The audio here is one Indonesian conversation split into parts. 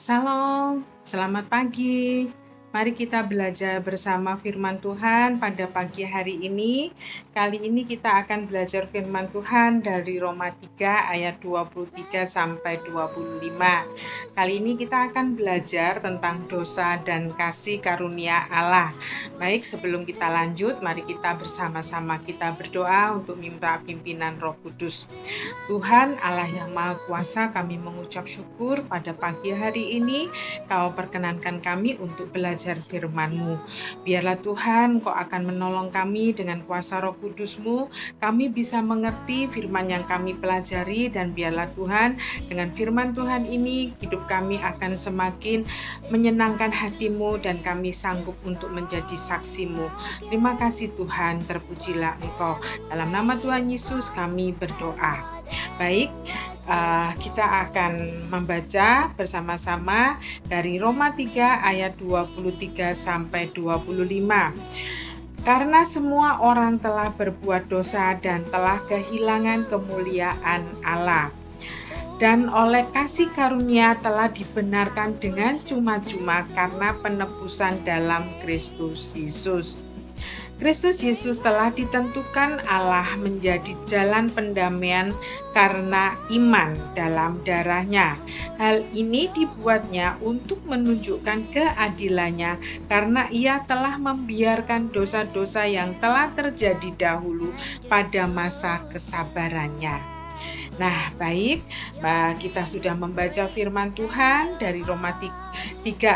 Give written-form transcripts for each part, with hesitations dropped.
Salam, selamat pagi. Mari kita belajar bersama firman Tuhan pada pagi hari ini. Kali ini kita akan belajar firman Tuhan dari Roma 3 ayat 23 sampai 25. Kali ini kita akan belajar tentang dosa dan kasih karunia Allah. Baik, sebelum kita lanjut, mari kita bersama-sama kita berdoa untuk minta pimpinan Roh Kudus. Tuhan Allah yang Maha Kuasa, kami mengucap syukur pada pagi hari ini Kau perkenankan kami untuk belajar firman-Mu. Biarlah Tuhan Kau akan menolong kami dengan kuasa Roh Kudus-Mu, kami bisa mengerti firman yang kami pelajari, dan biarlah Tuhan dengan firman Tuhan ini hidup kami akan semakin menyenangkan hati-Mu dan kami sanggup untuk menjadi saksi-Mu. Terima kasih Tuhan, terpujilah Engkau. Dalam nama Tuhan Yesus kami berdoa. Baik, kita akan membaca bersama-sama dari Roma 3 ayat 23 sampai 25. Karena semua orang telah berbuat dosa dan telah kehilangan kemuliaan Allah, dan oleh kasih karunia telah dibenarkan dengan cuma-cuma karena penebusan dalam Kristus Yesus. Kristus Yesus telah ditentukan Allah menjadi jalan pendamaian karena iman dalam darah-Nya. Hal ini dibuatnya untuk menunjukkan keadilannya karena Ia telah membiarkan dosa-dosa yang telah terjadi dahulu pada masa kesabarannya. Nah, baik, kita sudah membaca firman Tuhan dari Roma 3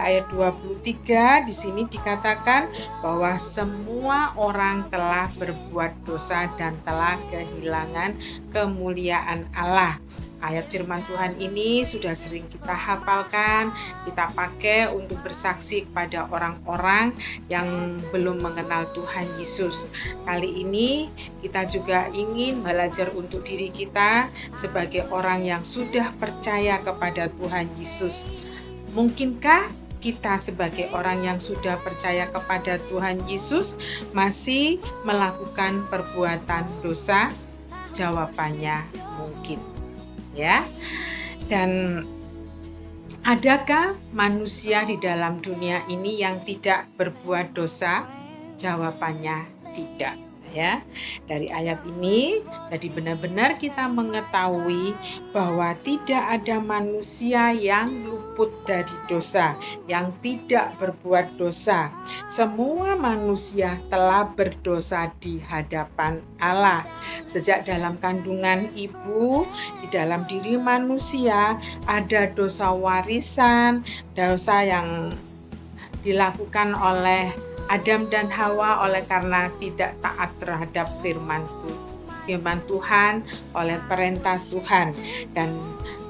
ayat 23. Di sini dikatakan bahwa semua orang telah berbuat dosa dan telah kehilangan kemuliaan Allah. Ayat firman Tuhan ini sudah sering kita hafalkan, kita pakai untuk bersaksi kepada orang-orang yang belum mengenal Tuhan Yesus. Kali ini kita juga ingin belajar untuk diri kita sebagai orang yang sudah percaya kepada Tuhan Yesus. Mungkinkah kita sebagai orang yang sudah percaya kepada Tuhan Yesus masih melakukan perbuatan dosa? Jawabannya mungkin. Ya. Dan adakah manusia di dalam dunia ini yang tidak berbuat dosa? Jawabannya tidak. Ya, dari ayat ini jadi benar-benar kita mengetahui bahwa tidak ada manusia yang luput dari dosa, yang tidak berbuat dosa. Semua manusia telah berdosa di hadapan Allah. Sejak dalam kandungan ibu, di dalam diri manusia ada dosa warisan, dosa yang dilakukan oleh Adam dan Hawa oleh karena tidak taat terhadap firman Tuhan, oleh perintah Tuhan. Dan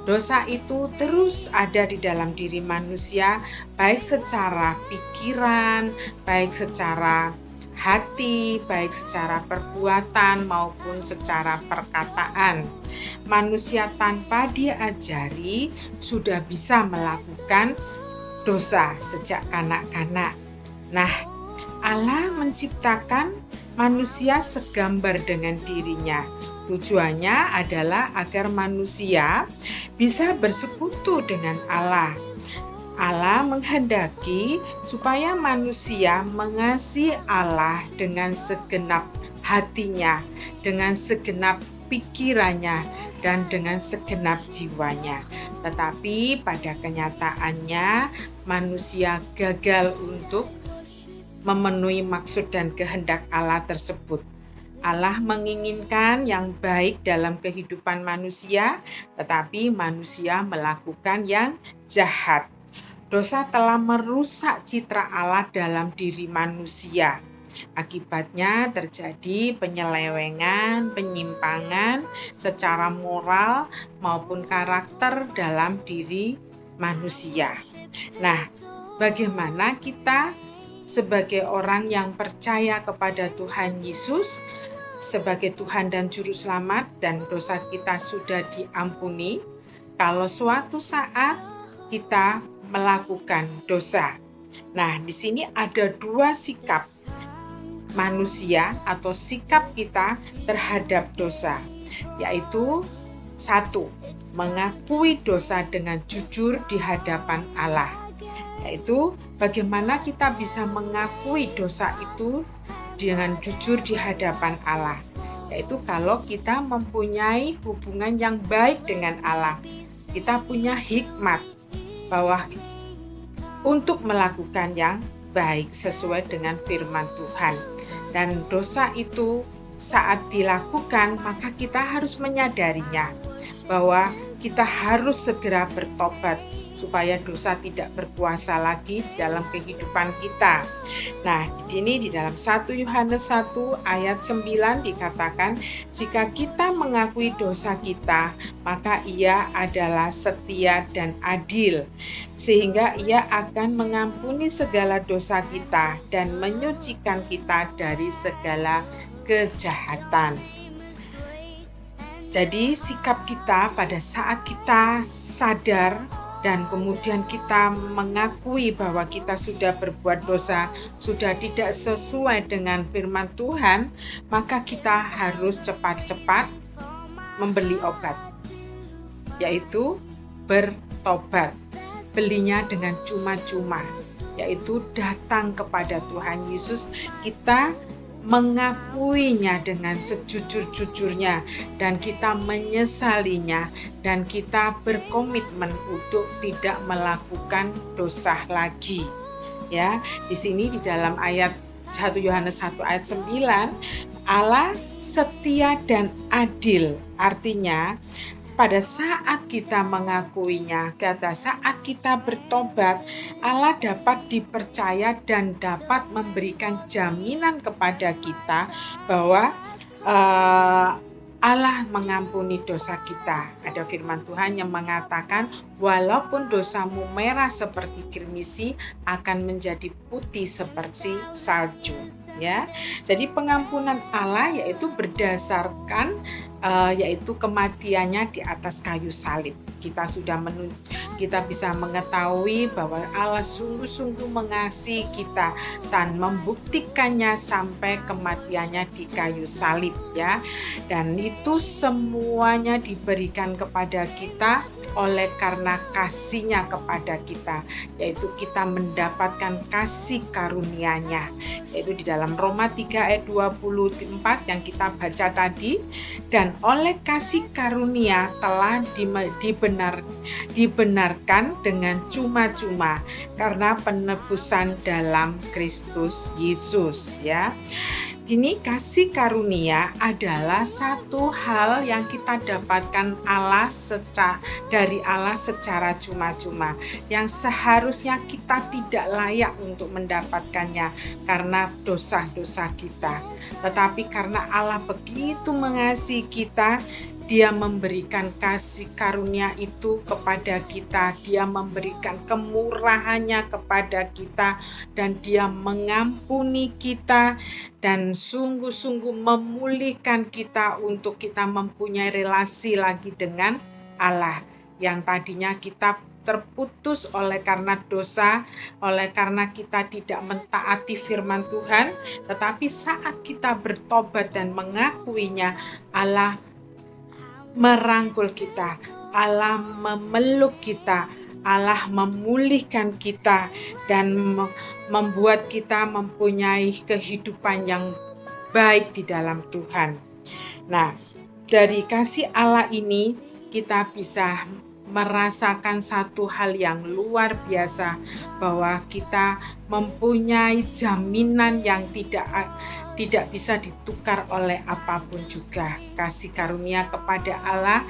dosa itu terus ada di dalam diri manusia, baik secara pikiran, baik secara hati, baik secara perbuatan maupun secara perkataan. Manusia tanpa diajari sudah bisa melakukan dosa sejak kanak-kanak. Nah, Allah menciptakan manusia segambar dengan dirinya. Tujuannya adalah agar manusia bisa bersekutu dengan Allah. Allah menghendaki supaya manusia mengasihi Allah dengan segenap hatinya, dengan segenap pikirannya, dan dengan segenap jiwanya. Tetapi pada kenyataannya manusia gagal untuk memenuhi maksud dan kehendak Allah tersebut. Allah menginginkan yang baik dalam kehidupan manusia, tetapi manusia melakukan yang jahat. Dosa telah merusak citra Allah dalam diri manusia. Akibatnya terjadi penyelewengan, penyimpangan secara moral maupun karakter dalam diri manusia. Nah, bagaimana kita sebagai orang yang percaya kepada Tuhan Yesus sebagai Tuhan dan Juru Selamat, dan dosa kita sudah diampuni, kalau suatu saat kita melakukan dosa? Nah, di sini ada dua sikap manusia atau sikap kita terhadap dosa, yaitu satu, mengakui dosa dengan jujur di hadapan Allah. Yaitu bagaimana kita bisa mengakui dosa itu dengan jujur di hadapan Allah. Yaitu kalau kita mempunyai hubungan yang baik dengan Allah. Kita punya hikmat bahwa untuk melakukan yang baik sesuai dengan firman Tuhan. Dan dosa itu saat dilakukan maka kita harus menyadarinya bahwa kita harus segera bertobat supaya dosa tidak berkuasa lagi dalam kehidupan kita. Nah, di dalam 1 Yohanes 1 ayat 9 dikatakan, jika kita mengakui dosa kita, maka Ia adalah setia dan adil, sehingga Ia akan mengampuni segala dosa kita dan menyucikan kita dari segala kejahatan. Jadi sikap kita pada saat kita sadar dan kemudian kita mengakui bahwa kita sudah berbuat dosa, sudah tidak sesuai dengan firman Tuhan, maka kita harus cepat-cepat membeli obat, yaitu bertobat. Belinya dengan cuma-cuma, yaitu datang kepada Tuhan Yesus, kita mengakuinya dengan sejujur-jujurnya dan kita menyesalinya dan kita berkomitmen untuk tidak melakukan dosa lagi. Ya, di sini di dalam ayat 1 Yohanes 1 ayat 9, Allah setia dan adil. Artinya pada saat kita mengakuinya, saat kita bertobat, Allah dapat dipercaya dan dapat memberikan jaminan kepada kita bahwa Allah mengampuni dosa kita. Ada firman Tuhan yang mengatakan, walaupun dosamu merah seperti kirmisi, akan menjadi putih seperti salju. Ya, jadi pengampunan Allah yaitu berdasarkan yaitu kematiannya di atas kayu salib. Kita bisa mengetahui bahwa Allah sungguh-sungguh mengasihi kita dan membuktikannya sampai kematiannya di kayu salib, ya. Dan itu semuanya diberikan kepada kita oleh karena kasih-Nya kepada kita, yaitu kita mendapatkan kasih karunia-Nya, yaitu di dalam Roma 3 ayat 24 yang kita baca tadi. Dan oleh kasih karunia telah dibenarkan dengan cuma-cuma karena penebusan dalam Kristus Yesus, ya. Ini kasih karunia adalah satu hal yang kita dapatkan dari Allah secara cuma-cuma, yang seharusnya kita tidak layak untuk mendapatkannya karena dosa-dosa kita. Tetapi karena Allah begitu mengasihi kita, Dia memberikan kasih karunia itu kepada kita. Dia memberikan kemurahannya kepada kita dan Dia mengampuni kita dan sungguh-sungguh memulihkan kita untuk kita mempunyai relasi lagi dengan Allah yang tadinya kita terputus oleh karena dosa, oleh karena kita tidak mentaati firman Tuhan. Tetapi saat kita bertobat dan mengakuinya, Allah merangkul kita, Allah memeluk kita, Allah memulihkan kita dan membuat kita mempunyai kehidupan yang baik di dalam Tuhan. Nah, dari kasih Allah ini kita bisa merasakan satu hal yang luar biasa, bahwa kita mempunyai jaminan yang tidak bisa ditukar oleh apapun juga. Kasih karunia kepada Allah,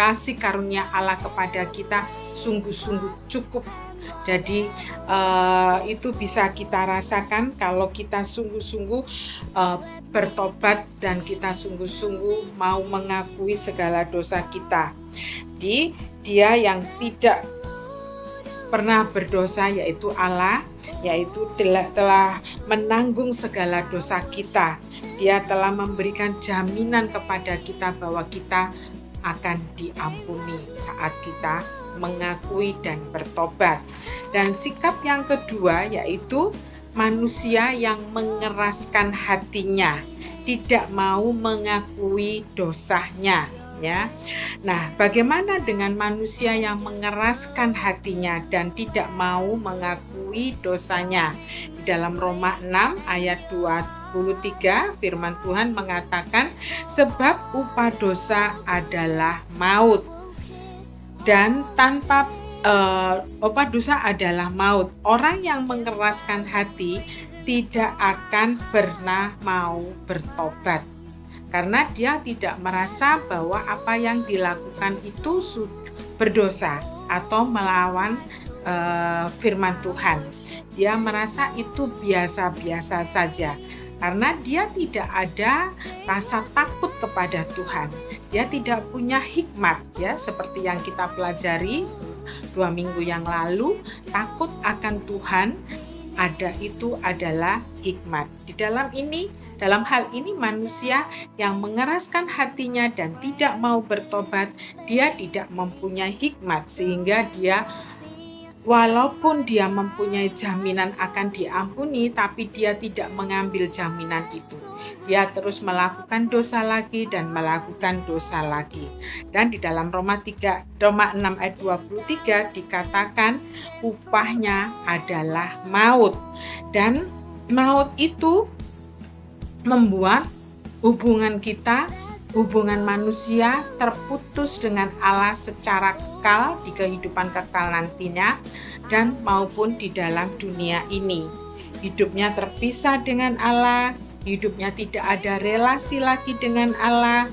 kasih karunia Allah kepada kita sungguh-sungguh cukup. Jadi itu bisa kita rasakan kalau kita sungguh-sungguh bertobat dan kita sungguh-sungguh mau mengakui segala dosa kita. Dia yang tidak pernah berdosa, yaitu Allah, yaitu telah menanggung segala dosa kita. Dia telah memberikan jaminan kepada kita bahwa kita akan diampuni saat kita mengakui dan bertobat. Dan sikap yang kedua yaitu manusia yang mengeraskan hatinya, tidak mau mengakui dosanya. ya. Nah, bagaimana dengan manusia yang mengeraskan hatinya dan tidak mau mengakui dosanya? Di dalam Roma 6 ayat 23 firman Tuhan mengatakan, sebab upah dosa adalah maut. Dan tanpa upah dosa adalah maut. Orang yang mengeraskan hati tidak akan pernah mau bertobat. Karena dia tidak merasa bahwa apa yang dilakukan itu berdosa atau melawan firman Tuhan. Dia merasa itu biasa-biasa saja. Karena dia tidak ada rasa takut kepada Tuhan. Dia tidak punya hikmat, ya, seperti yang kita pelajari 2 minggu yang lalu. Takut akan Tuhan itu adalah hikmat. Dalam hal ini manusia yang mengeraskan hatinya dan tidak mau bertobat, dia tidak mempunyai hikmat, sehingga dia walaupun dia mempunyai jaminan akan diampuni, tapi dia tidak mengambil jaminan itu. Dia terus melakukan dosa lagi dan melakukan dosa lagi. Dan di dalam Roma 6 ayat 23 dikatakan upahnya adalah maut. Dan maut itu membuat hubungan manusia terputus dengan Allah secara kekal di kehidupan kekal nantinya dan maupun di dalam dunia ini. Hidupnya terpisah dengan Allah, hidupnya tidak ada relasi lagi dengan Allah,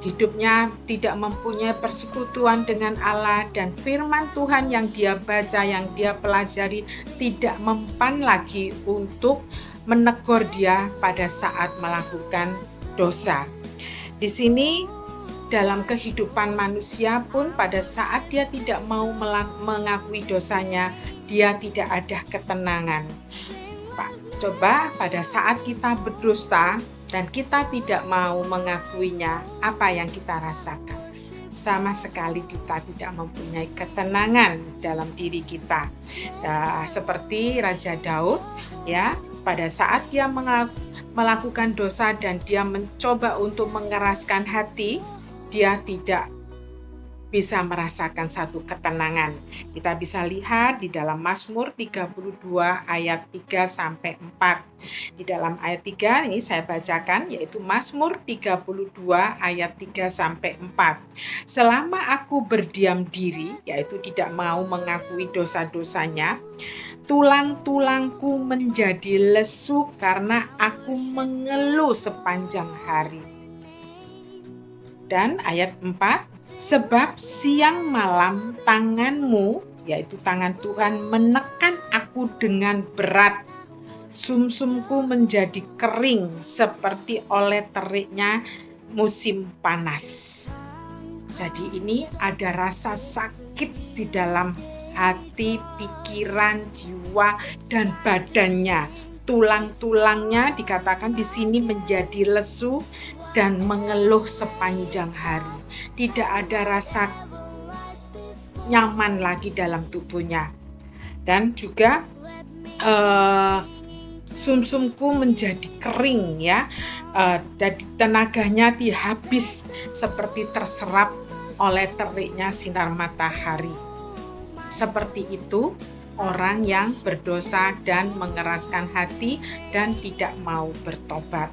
hidupnya tidak mempunyai persekutuan dengan Allah, dan firman Tuhan yang dia baca, yang dia pelajari tidak mempan lagi untuk menegur dia pada saat melakukan dosa. Di sini dalam kehidupan manusia pun pada saat dia tidak mau mengakui dosanya, dia tidak ada ketenangan. Coba pada saat kita berdosa dan kita tidak mau mengakuinya, apa yang kita rasakan? Sama sekali kita tidak mempunyai ketenangan dalam diri kita. Seperti Raja Daud, ya, pada saat dia melakukan dosa dan dia mencoba untuk mengeraskan hati, dia tidak bisa merasakan satu ketenangan. Kita bisa lihat di dalam Mazmur 32 ayat 3 sampai 4. Di dalam ayat 3 ini saya bacakan, yaitu Mazmur 32 ayat 3 sampai 4. Selama aku berdiam diri, yaitu tidak mau mengakui dosa-dosanya, tulang-tulangku menjadi lesu karena aku mengeluh sepanjang hari. Dan ayat 4, sebab siang malam tanganmu, yaitu tangan Tuhan, menekan aku dengan berat. Sumsumku menjadi kering seperti oleh teriknya musim panas. Jadi ini ada rasa sakit di dalam hati, pikiran, jiwa, dan badannya. Tulang-tulangnya dikatakan di sini menjadi lesu dan mengeluh sepanjang hari. Tidak ada rasa nyaman lagi dalam tubuhnya. Dan juga sumsumku menjadi kering, ya. Jadi tenaganya habis seperti terserap oleh teriknya sinar matahari. Seperti itu orang yang berdosa dan mengeraskan hati dan tidak mau bertobat.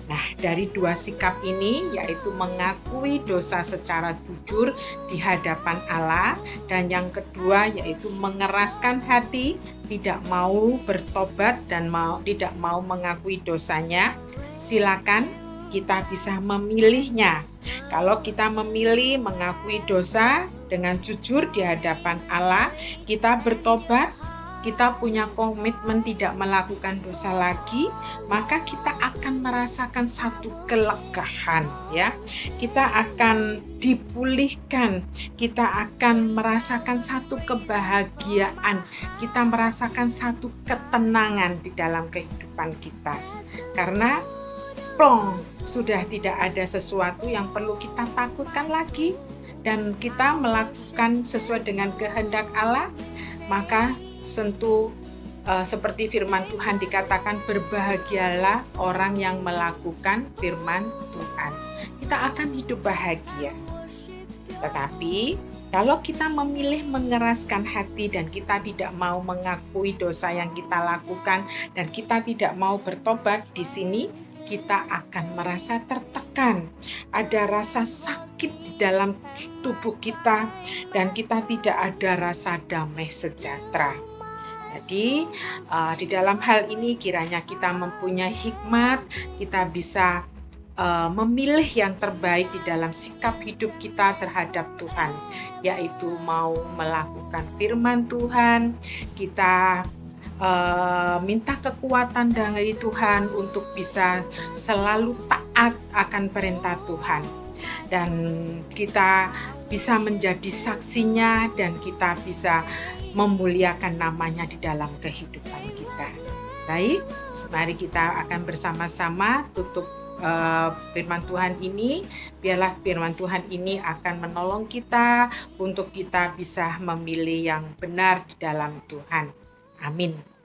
Nah, dari dua sikap ini, yaitu mengakui dosa secara jujur di hadapan Allah, dan yang kedua yaitu mengeraskan hati, tidak mau bertobat dan tidak mau mengakui dosanya, silakan kita bisa memilihnya. Kalau kita memilih mengakui dosa dengan jujur di hadapan Allah, kita bertobat, kita punya komitmen tidak melakukan dosa lagi, maka kita akan merasakan satu kelegahan, ya. Kita akan dipulihkan, kita akan merasakan satu kebahagiaan, kita merasakan satu ketenangan di dalam kehidupan kita. Karena sudah tidak ada sesuatu yang perlu kita takutkan lagi, dan kita melakukan sesuai dengan kehendak Allah, maka tentu seperti firman Tuhan dikatakan, berbahagialah orang yang melakukan firman Tuhan. Kita akan hidup bahagia. Tetapi kalau kita memilih mengeraskan hati dan kita tidak mau mengakui dosa yang kita lakukan dan kita tidak mau bertobat, di sini kita akan merasa tertekan. Ada rasa sakit di dalam tubuh kita dan kita tidak ada rasa damai sejahtera. Jadi di dalam hal ini kiranya kita mempunyai hikmat, kita bisa memilih yang terbaik di dalam sikap hidup kita terhadap Tuhan, yaitu mau melakukan firman Tuhan, kita minta kekuatan dari Tuhan untuk bisa selalu taat akan perintah Tuhan, dan kita bisa menjadi saksinya dan kita bisa memuliakan namanya di dalam kehidupan kita. Baik, mari kita akan bersama-sama tutup firman Tuhan ini. Biarlah firman Tuhan ini akan menolong kita untuk kita bisa memilih yang benar di dalam Tuhan. Amin.